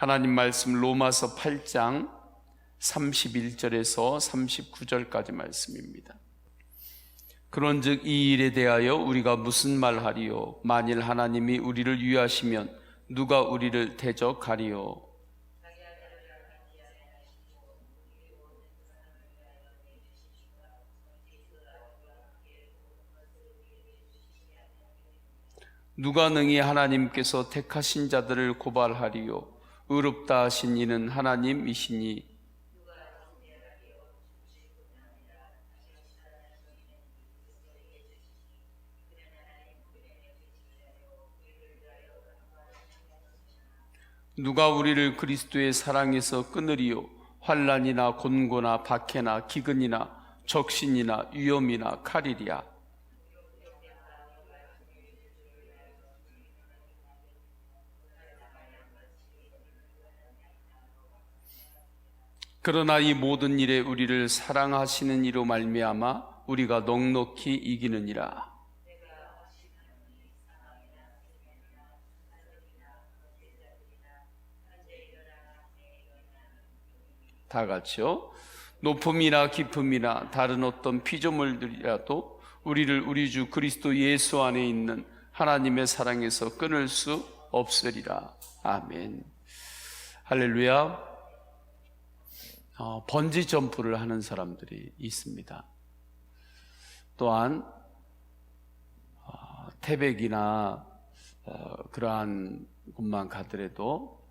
하나님 말씀 로마서 8장 31절에서 39절까지 말씀입니다. 그런즉 이 일에 대하여 우리가 무슨 말하리요? 만일 하나님이 우리를 위하시면 누가 우리를 대적하리요? 누가 능히 하나님께서 택하신 자들을 고발하리요? 의롭다 하신 이는 하나님이시니 누가 우리를 그리스도의 사랑에서 끊으리요? 환난이나 곤고나 박해나 기근이나 적신이나 위험이나 칼이랴. 그러나 이 모든 일에 우리를 사랑하시는 이로 말미암아 우리가 넉넉히 이기느니라. 다 같이요. 높음이나 깊음이나 다른 어떤 피조물들이라도 우리를 우리 주 그리스도 예수 안에 있는 하나님의 사랑에서 끊을 수 없으리라. 아멘. 할렐루야. 번지 점프를 하는 사람들이 있습니다. 또한 태백이나 그러한 곳만 가더라도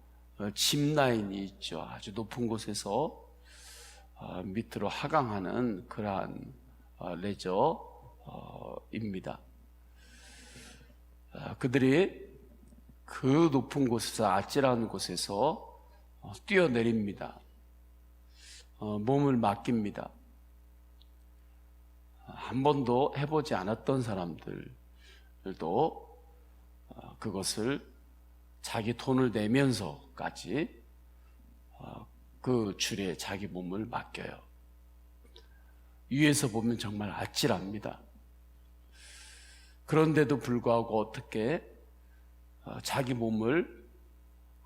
짚라인이 있죠. 아주 높은 곳에서 밑으로 하강하는 그러한 레저입니다. 그들이 그 높은 곳에서 아찔한 곳에서 뛰어내립니다. 몸을 맡깁니다. 한 번도 해보지 않았던 사람들도 그것을 자기 돈을 내면서까지 그 줄에 자기 몸을 맡겨요. 위에서 보면 정말 아찔합니다. 그런데도 불구하고 어떻게 자기 몸을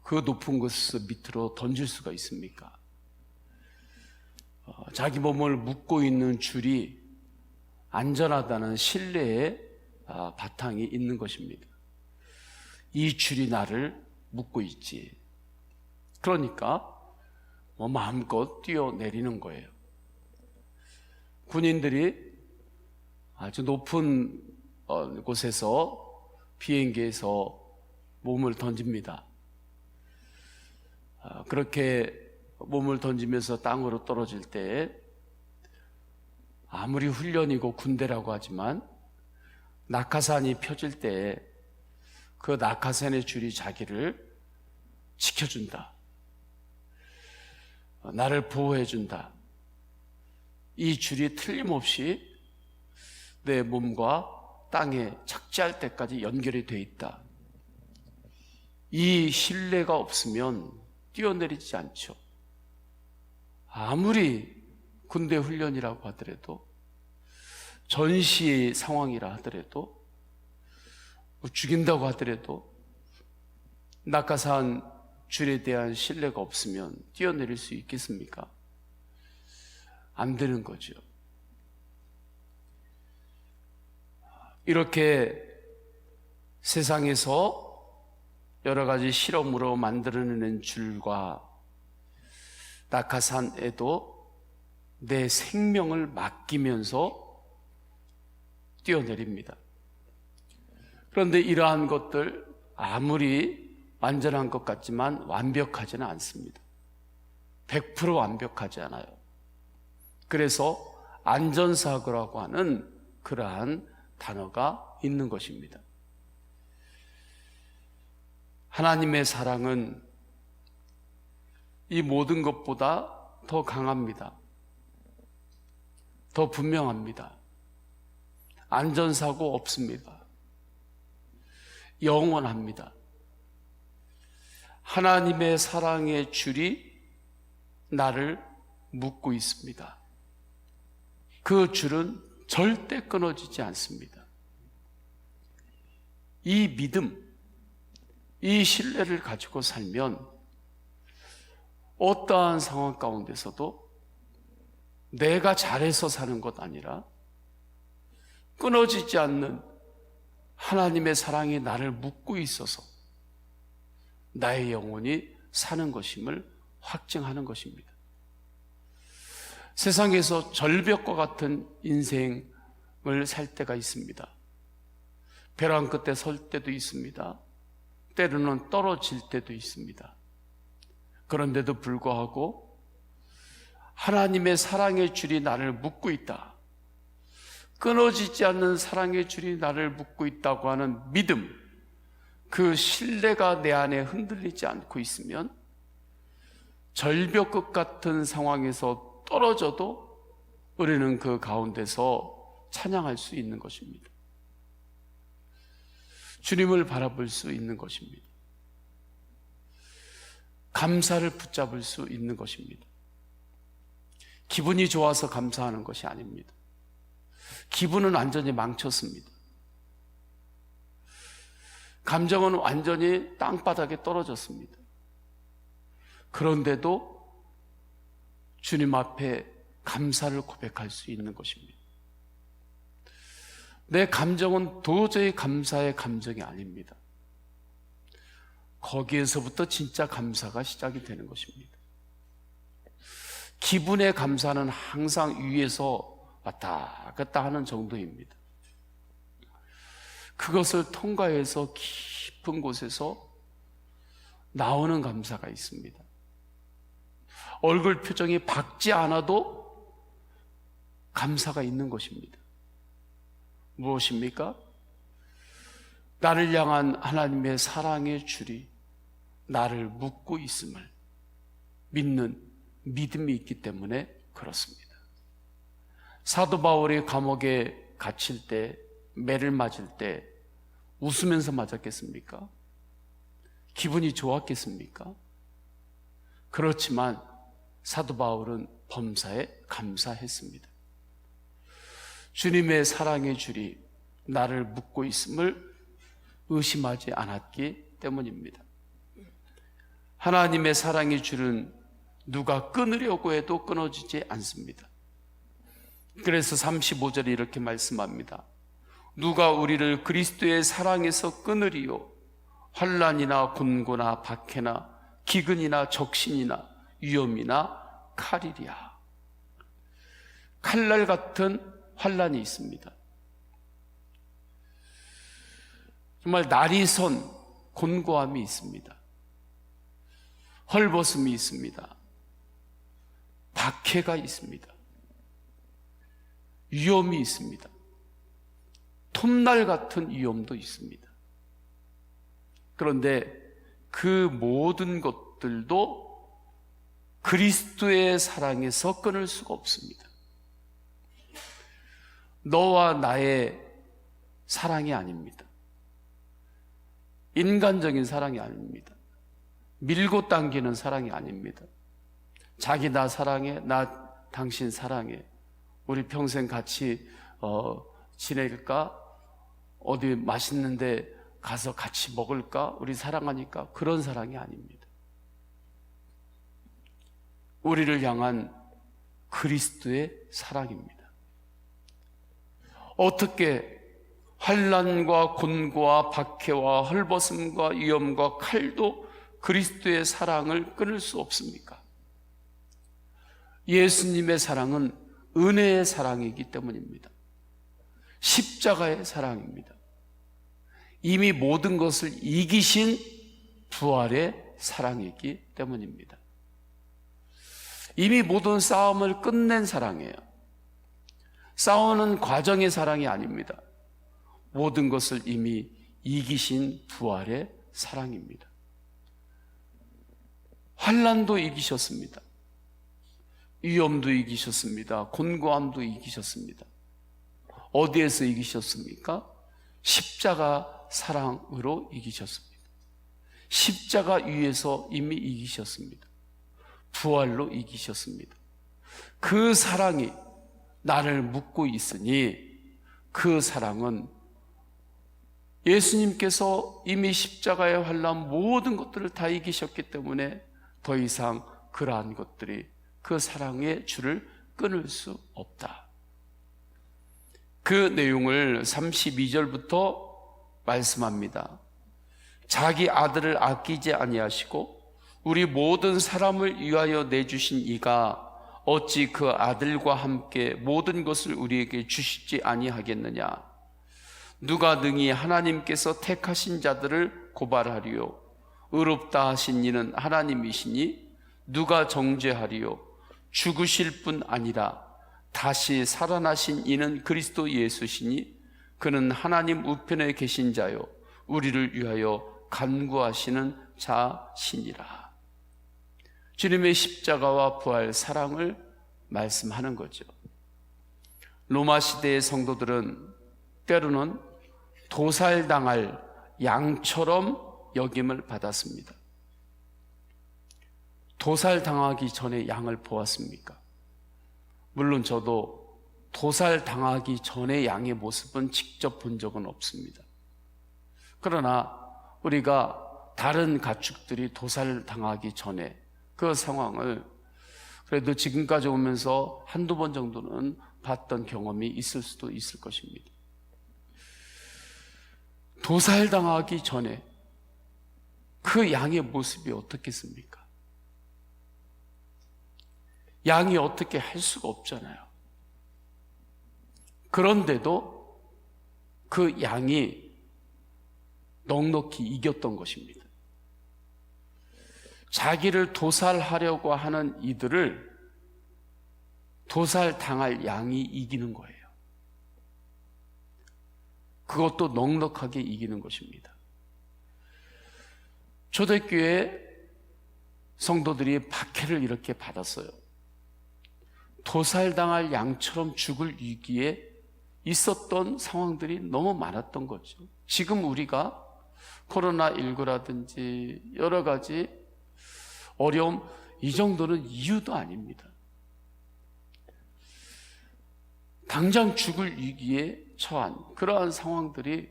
그 높은 곳에서 밑으로 던질 수가 있습니까? 자기 몸을 묶고 있는 줄이 안전하다는 신뢰의 바탕이 있는 것입니다. 이 줄이 나를 묶고 있지. 그러니까 마음껏 뛰어내리는 거예요. 군인들이 아주 높은 곳에서 비행기에서 몸을 던집니다. 그렇게 몸을 던지면서 땅으로 떨어질 때 아무리 훈련이고 군대라고 하지만 낙하산이 펴질 때 그 낙하산의 줄이 자기를 지켜준다. 나를 보호해준다. 이 줄이 틀림없이 내 몸과 땅에 착지할 때까지 연결이 돼 있다. 이 신뢰가 없으면 뛰어내리지 않죠. 아무리 군대 훈련이라고 하더라도, 전시 상황이라 하더라도, 죽인다고 하더라도 낙하산 줄에 대한 신뢰가 없으면 뛰어내릴 수 있겠습니까? 안 되는 거죠. 이렇게 세상에서 여러 가지 실험으로 만들어내는 줄과 낙하산에도 내 생명을 맡기면서 뛰어내립니다. 그런데 이러한 것들 아무리 완전한 것 같지만 완벽하지는 않습니다. 100% 완벽하지 않아요. 그래서 안전사고라고 하는 그러한 단어가 있는 것입니다. 하나님의 사랑은 이 모든 것보다 더 강합니다. 더 분명합니다. 안전사고 없습니다. 영원합니다. 하나님의 사랑의 줄이 나를 묶고 있습니다. 그 줄은 절대 끊어지지 않습니다. 이 믿음, 이 신뢰를 가지고 살면 어떠한 상황 가운데서도 내가 잘해서 사는 것 아니라 끊어지지 않는 하나님의 사랑이 나를 묶고 있어서 나의 영혼이 사는 것임을 확증하는 것입니다. 세상에서 절벽과 같은 인생을 살 때가 있습니다. 벼랑 끝에 설 때도 있습니다. 때로는 떨어질 때도 있습니다. 그런데도 불구하고 하나님의 사랑의 줄이 나를 묶고 있다, 끊어지지 않는 사랑의 줄이 나를 묶고 있다고 하는 믿음, 그 신뢰가 내 안에 흔들리지 않고 있으면 절벽 끝 같은 상황에서 떨어져도 우리는 그 가운데서 찬양할 수 있는 것입니다. 주님을 바라볼 수 있는 것입니다. 감사를 붙잡을 수 있는 것입니다. 기분이 좋아서 감사하는 것이 아닙니다. 기분은 완전히 망쳤습니다. 감정은 완전히 땅바닥에 떨어졌습니다. 그런데도 주님 앞에 감사를 고백할 수 있는 것입니다. 내 감정은 도저히 감사의 감정이 아닙니다. 거기에서부터 진짜 감사가 시작이 되는 것입니다. 기분의 감사는 항상 위에서 왔다 갔다 하는 정도입니다. 그것을 통과해서 깊은 곳에서 나오는 감사가 있습니다. 얼굴 표정이 밝지 않아도 감사가 있는 것입니다. 무엇입니까? 나를 향한 하나님의 사랑의 줄이 나를 묶고 있음을 믿는 믿음이 있기 때문에 그렇습니다. 사도 바울이 감옥에 갇힐 때, 매를 맞을 때 웃으면서 맞았겠습니까? 기분이 좋았겠습니까? 그렇지만 사도 바울은 범사에 감사했습니다. 주님의 사랑의 줄이 나를 묶고 있음을 의심하지 않았기 때문입니다. 하나님의 사랑의 줄은 누가 끊으려고 해도 끊어지지 않습니다. 그래서 35절에 이렇게 말씀합니다. 누가 우리를 그리스도의 사랑에서 끊으리요? 환난이나 곤고나 박해나 기근이나 적신이나 위험이나 칼이랴. 칼날 같은 환난이 있습니다. 정말 날이 선 곤고함이 있습니다. 헐벗음이 있습니다. 박해가 있습니다. 위험이 있습니다. 톱날 같은 위험도 있습니다. 그런데 그 모든 것들도 그리스도의 사랑에서 끊을 수가 없습니다. 너와 나의 사랑이 아닙니다. 인간적인 사랑이 아닙니다. 밀고 당기는 사랑이 아닙니다. 자기 나 사랑해, 나 당신 사랑해, 우리 평생 같이 지낼까? 어디 맛있는데 가서 같이 먹을까? 우리 사랑하니까. 그런 사랑이 아닙니다. 우리를 향한 그리스도의 사랑입니다. 어떻게 환난과 곤고와 박해와 헐벗음과 위험과 칼도 그리스도의 사랑을 끊을 수 없습니까? 예수님의 사랑은 은혜의 사랑이기 때문입니다. 십자가의 사랑입니다. 이미 모든 것을 이기신 부활의 사랑이기 때문입니다. 이미 모든 싸움을 끝낸 사랑이에요. 싸우는 과정의 사랑이 아닙니다. 모든 것을 이미 이기신 부활의 사랑입니다. 환난도 이기셨습니다. 위험도 이기셨습니다. 곤고함도 이기셨습니다. 어디에서 이기셨습니까? 십자가 사랑으로 이기셨습니다. 십자가 위에서 이미 이기셨습니다. 부활로 이기셨습니다. 그 사랑이 나를 묶고 있으니 그 사랑은 예수님께서 이미 십자가에 환난 모든 것들을 다 이기셨기 때문에 더 이상 그러한 것들이 그 사랑의 줄을 끊을 수 없다. 그 내용을 32절부터 말씀합니다. 자기 아들을 아끼지 아니하시고 우리 모든 사람을 위하여 내주신 이가 어찌 그 아들과 함께 모든 것을 우리에게 주시지 아니하겠느냐. 누가 능히 하나님께서 택하신 자들을 고발하리요. 의롭다 하신 이는 하나님이시니 누가 정죄하리요. 죽으실 뿐 아니라 다시 살아나신 이는 그리스도 예수시니 그는 하나님 우편에 계신 자요 우리를 위하여 간구하시는 자시니라. 주님의 십자가와 부활 사랑을 말씀하는 거죠. 로마 시대의 성도들은 때로는 도살당할 양처럼 여김을 받았습니다. 도살당하기 전에 양을 보았습니까? 물론 저도 도살당하기 전의 양의 모습은 직접 본 적은 없습니다. 그러나 우리가 다른 가축들이 도살당하기 전에 그 상황을 그래도 지금까지 오면서 한두 번 정도는 봤던 경험이 있을 수도 있을 것입니다. 도살당하기 전에 그 양의 모습이 어떻겠습니까? 양이 어떻게 할 수가 없잖아요. 그런데도 그 양이 넉넉히 이겼던 것입니다. 자기를 도살하려고 하는 이들을 도살당할 양이 이기는 거예요. 그것도 넉넉하게 이기는 것입니다. 초대교회 성도들이 박해를 이렇게 받았어요. 도살당할 양처럼 죽을 위기에 있었던 상황들이 너무 많았던 거죠. 지금 우리가 코로나19라든지 여러 가지 어려움, 이 정도는 이유도 아닙니다. 당장 죽을 위기에 처한 그러한 상황들이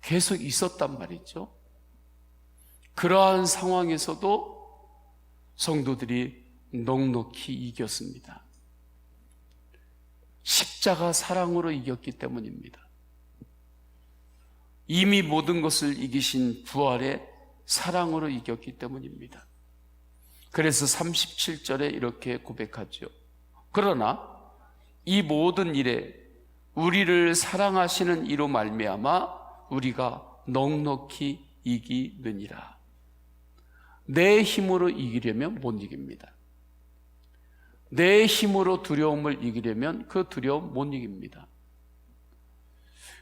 계속 있었단 말이죠. 그러한 상황에서도 성도들이 넉넉히 이겼습니다. 십자가 사랑으로 이겼기 때문입니다. 이미 모든 것을 이기신 부활의 사랑으로 이겼기 때문입니다. 그래서 37절에 이렇게 고백하죠. 그러나 이 모든 일에 우리를 사랑하시는 이로 말미암아 우리가 넉넉히 이기느니라. 내 힘으로 이기려면 못 이깁니다. 내 힘으로 두려움을 이기려면 그 두려움 못 이깁니다.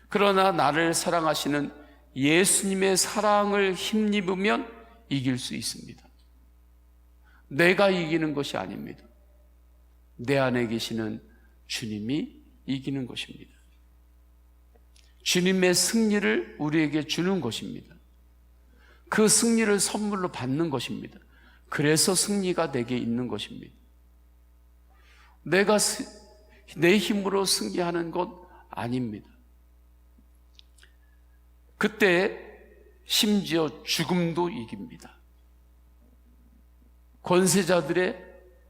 그러나 나를 사랑하시는 예수님의 사랑을 힘입으면 이길 수 있습니다. 내가 이기는 것이 아닙니다. 내 안에 계시는 주님이 이기는 것입니다. 주님의 승리를 우리에게 주는 것입니다. 그 승리를 선물로 받는 것입니다. 그래서 승리가 내게 있는 것입니다. 내가 내 힘으로 승리하는 것 아닙니다. 그때 심지어 죽음도 이깁니다. 권세자들의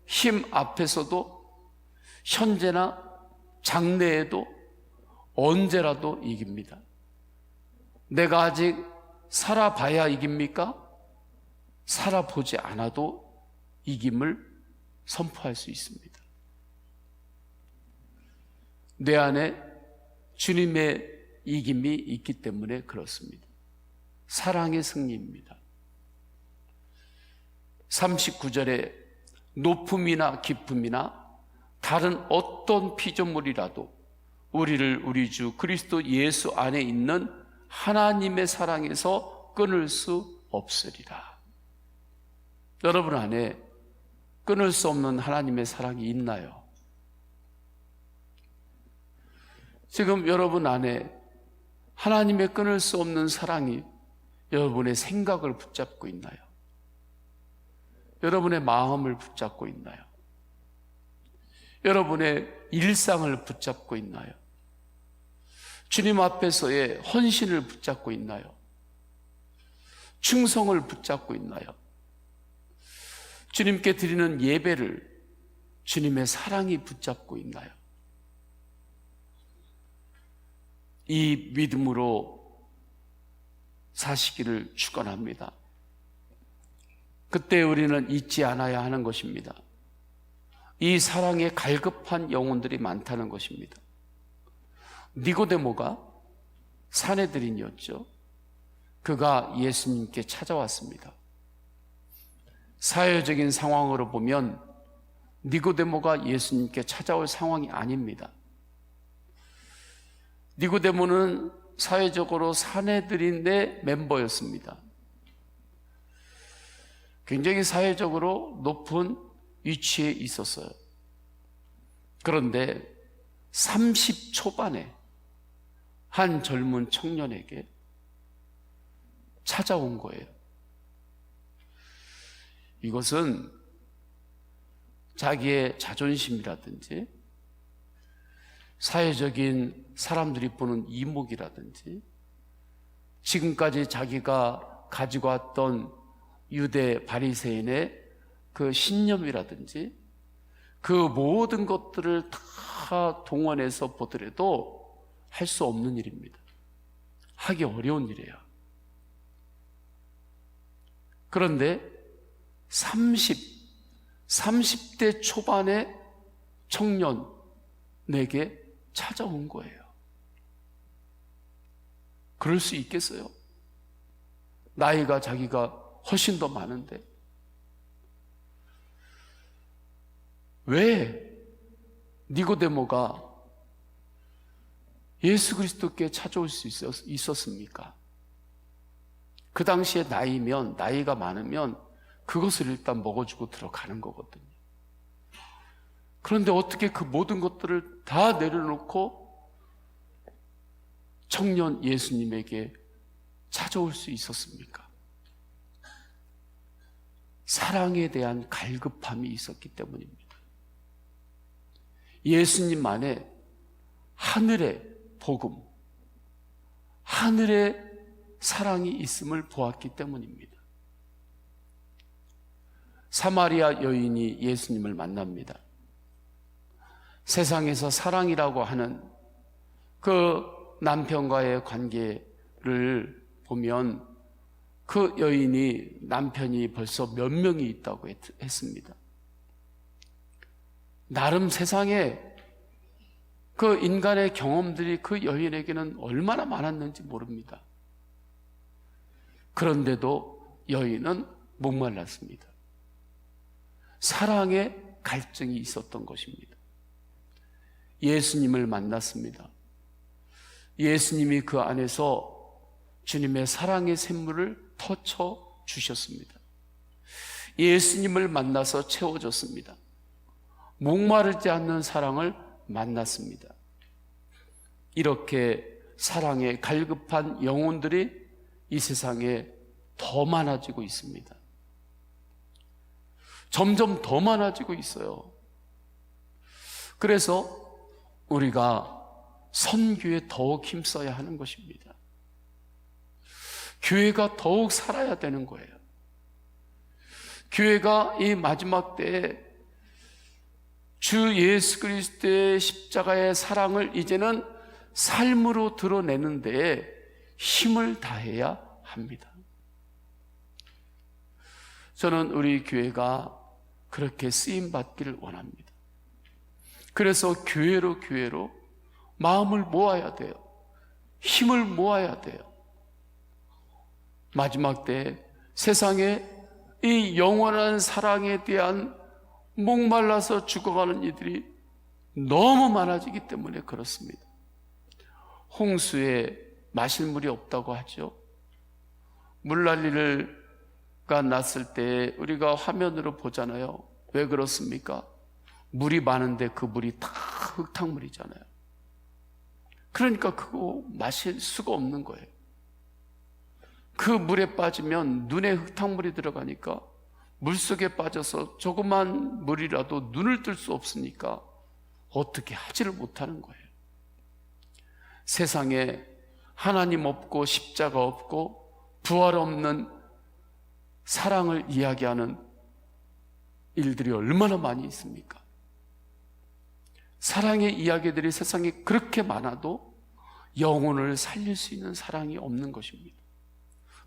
힘 앞에서도 현재나 장래에도 언제라도 이깁니다. 내가 아직 살아봐야 이깁니까? 살아보지 않아도 이김을 선포할 수 있습니다. 내 안에 주님의 이김이 있기 때문에 그렇습니다. 사랑의 승리입니다. 39절에 높음이나 깊음이나 다른 어떤 피조물이라도 우리를 우리 주 그리스도 예수 안에 있는 하나님의 사랑에서 끊을 수 없으리라. 여러분 안에 끊을 수 없는 하나님의 사랑이 있나요? 지금 여러분 안에 하나님의 끊을 수 없는 사랑이 여러분의 생각을 붙잡고 있나요? 여러분의 마음을 붙잡고 있나요? 여러분의 일상을 붙잡고 있나요? 주님 앞에서의 헌신을 붙잡고 있나요? 충성을 붙잡고 있나요? 주님께 드리는 예배를 주님의 사랑이 붙잡고 있나요? 이 믿음으로 사시기를 축원합니다. 그때 우리는 잊지 않아야 하는 것입니다. 이 사랑에 갈급한 영혼들이 많다는 것입니다. 니고데모가 사내들인이었죠. 그가 예수님께 찾아왔습니다. 사회적인 상황으로 보면 니고데모가 예수님께 찾아올 상황이 아닙니다. 니고데모는 사회적으로 사내들인의 멤버였습니다. 굉장히 사회적으로 높은 위치에 있었어요. 그런데 30 초반에 한 젊은 청년에게 찾아온 거예요. 이것은 자기의 자존심이라든지 사회적인 사람들이 보는 이목이라든지 지금까지 자기가 가지고 왔던 유대 바리새인의 그 신념이라든지 그 모든 것들을 다 동원해서 보더라도 할 수 없는 일입니다. 하기 어려운 일이에요. 그런데 30대 초반의 청년에게 찾아온 거예요. 그럴 수 있겠어요? 나이가 자기가 훨씬 더 많은데. 왜 니고데모가 예수 그리스도께 찾아올 수 있었습니까? 그 당시에 나이가 많으면 그것을 일단 먹어주고 들어가는 거거든요. 그런데 어떻게 그 모든 것들을 다 내려놓고 청년 예수님에게 찾아올 수 있었습니까? 사랑에 대한 갈급함이 있었기 때문입니다. 예수님 안에 하늘의 복음, 하늘의 사랑이 있음을 보았기 때문입니다. 사마리아 여인이 예수님을 만납니다. 세상에서 사랑이라고 하는 그 남편과의 관계를 보면 그 여인이 남편이 벌써 몇 명이 있다고 했습니다. 나름 세상에 그 인간의 경험들이 그 여인에게는 얼마나 많았는지 모릅니다. 그런데도 여인은 목말랐습니다. 사랑의 갈증이 있었던 것입니다. 예수님을 만났습니다. 예수님이 그 안에서 주님의 사랑의 샘물을 터쳐 주셨습니다. 예수님을 만나서 채워졌습니다. 목마르지 않는 사랑을 만났습니다. 이렇게 사랑에 갈급한 영혼들이 이 세상에 더 많아지고 있습니다. 점점 더 많아지고 있어요. 그래서 우리가 선교에 더욱 힘써야 하는 것입니다. 교회가 더욱 살아야 되는 거예요. 교회가 이 마지막 때에 주 예수 그리스도의 십자가의 사랑을 이제는 삶으로 드러내는 데에 힘을 다해야 합니다. 저는 우리 교회가 그렇게 쓰임받기를 원합니다. 그래서 교회로 마음을 모아야 돼요. 힘을 모아야 돼요. 마지막 때 세상에 이 영원한 사랑에 대한 목말라서 죽어가는 이들이 너무 많아지기 때문에 그렇습니다. 홍수에 마실 물이 없다고 하죠. 물난리가 났을 때 우리가 화면으로 보잖아요. 왜 그렇습니까? 물이 많은데 그 물이 다 흙탕물이잖아요. 그러니까 그거 마실 수가 없는 거예요. 그 물에 빠지면 눈에 흙탕물이 들어가니까 물속에 빠져서 조그만 물이라도 눈을 뜰 수 없으니까 어떻게 하지를 못하는 거예요. 세상에 하나님 없고 십자가 없고 부활 없는 사랑을 이야기하는 일들이 얼마나 많이 있습니까? 사랑의 이야기들이 세상에 그렇게 많아도 영혼을 살릴 수 있는 사랑이 없는 것입니다.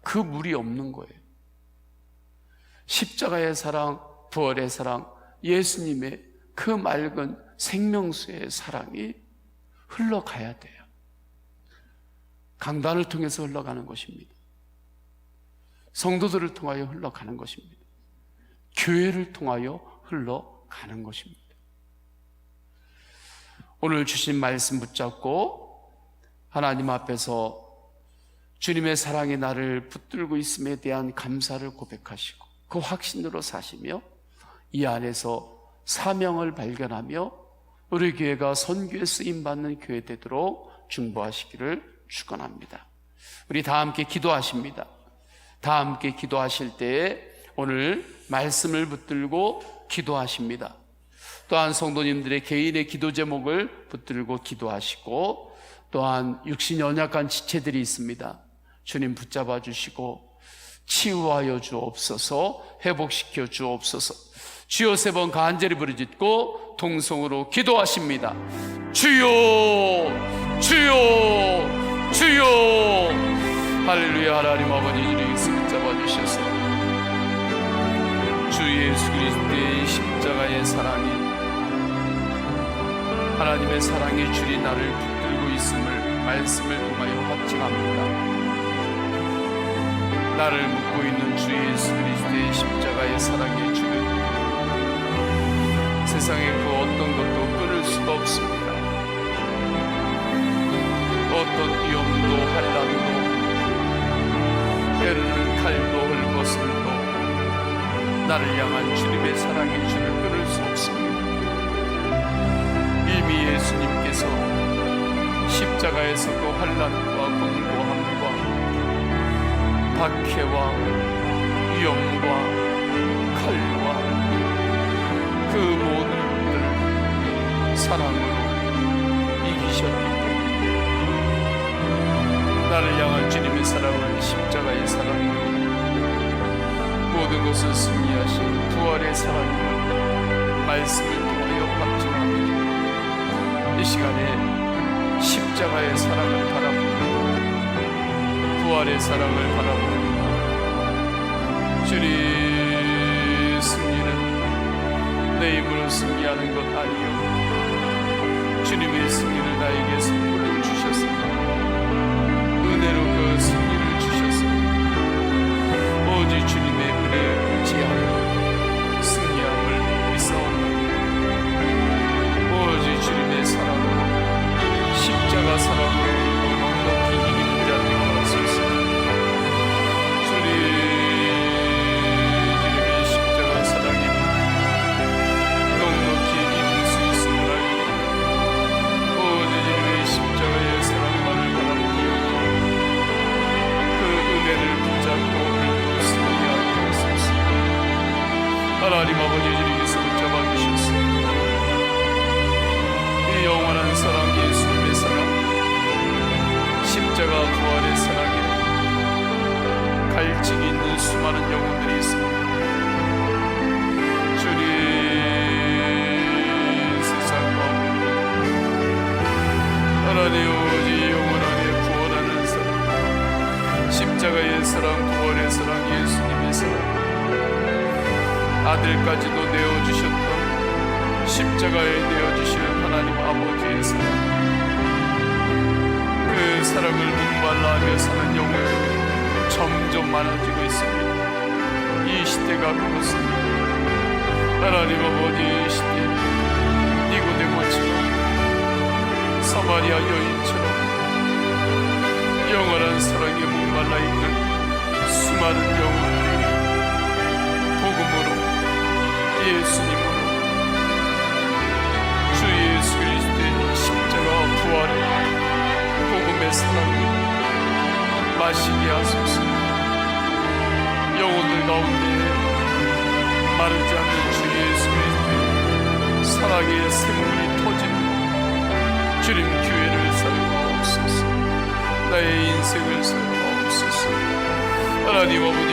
그 물이 없는 거예요. 십자가의 사랑, 부활의 사랑, 예수님의 그 맑은 생명수의 사랑이 흘러가야 돼요. 강단을 통해서 흘러가는 것입니다. 성도들을 통하여 흘러가는 것입니다. 교회를 통하여 흘러가는 것입니다. 오늘 주신 말씀 붙잡고 하나님 앞에서 주님의 사랑이 나를 붙들고 있음에 대한 감사를 고백하시고 그 확신으로 사시며 이 안에서 사명을 발견하며 우리 교회가 선교에 쓰임받는 교회 되도록 중보하시기를 축원합니다. 우리 다 함께 기도하십니다. 다 함께 기도하실 때에 오늘 말씀을 붙들고 기도하십니다. 또한 성도님들의 개인의 기도 제목을 붙들고 기도하시고 또한 육신 연약한 지체들이 있습니다. 주님 붙잡아 주시고 치유하여 주옵소서, 회복시켜 주옵소서. 주여 3번 간절히 부르짖고 통성으로 기도하십니다. 주여 주여 주여. 할렐루야. 하나님 아버지 주님 붙잡아 주셔서 주 예수 그리스도의 십자가의 사랑이 하나님의 사랑의 줄이 나를 붙들고 있음을 말씀을 통하여 확증합니다. 나를 묶고 있는 주 예수 그리스도의 십자가의 사랑의 줄은 세상의 그 어떤 것도 끊을 수가 없습니다. 어떤 위험도 환난도 때로는 칼도 헐벗음도 나를 향한 주님의 사랑의 줄을 끊을 수 없습니다. 이미 예수님께서 십자가에서 그 환난과 공고함과 박해와 위험과 칼과 그 모든 것들을 사랑으로 이기셨기 때문에 나를 향한 주님의 사랑은 십자가의 사랑이요 모든 것을 승리하신 부활의 사랑임을 말씀을 통하여 확증합니다. 이 시간에 십자가의 사랑을 바라봅니다. 부활의 사랑을 바라봅니다. 주님 승리는 내 힘으로 승리하는 것 아니요 주님의 승리를 나에게 선물로 주셨습니다. 은혜로 그 승리를 주셨습니다. 오직 주님의 은혜에 의지하여 승리함을 믿사옵나이다. 오직 주님의 사랑으로 십자가 사랑으로 넉넉히 이기는 자 되게 하소서. 주님의 십자가 사랑이 넉넉히 이길 수 있음을 알고 오직 주님의 십자가의 사랑만을 바라보며 그 은혜를 붙잡고 승리하게 하소서. 하나님 아버지 주님께서 붙잡아 주셨습니다. 이 영원한 사랑 예수님의 사랑 십자가 부활의 사랑에 갈증이 있는 수많은 영혼들이 있습니다. 주님 세상 가운데 하나님 오직 영원 안에 구원하는 사랑 십자가의 사랑 부활의 사랑 예수님의 사랑 아들까지도 내어주셨던 십자가에 내어주시는 하나님 아버지의 사랑 그 사랑을 목말라하며 사는 영혼들이 점점 많아지고 있습니다. 이 시대가 그렇습니다. 하나님 아버지 이 시대 니고데모처럼 사마리아 여인처럼 영원한 사랑에 목말라 있는 수많은 영혼들이 복음으로 예수님으로 주 예수 그리스도의 십자가 부활의 복음의 사랑을 마시게 하소서. 영혼들 가운데 마르지 않는 주 예수 그리스도의 사랑의 샘물이 터지는 주님 교회를 사용하옵소서. 나의 인생을 사용하옵소서. 하나님 아버지